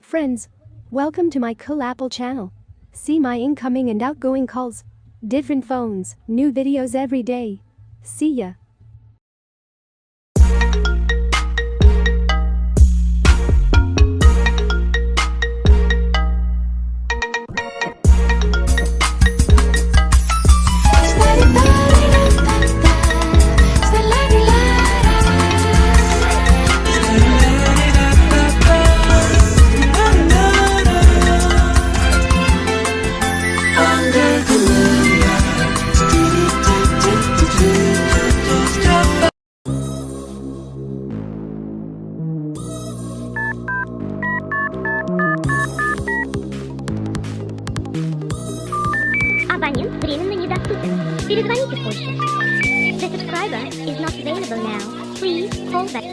Friends, welcome to my coolapple channel. See my incoming and outgoing calls. Different phones, new videos every day. See ya. Абонент временно недоступен. Перезвоните позже. The subscriber is not available now. Please call back.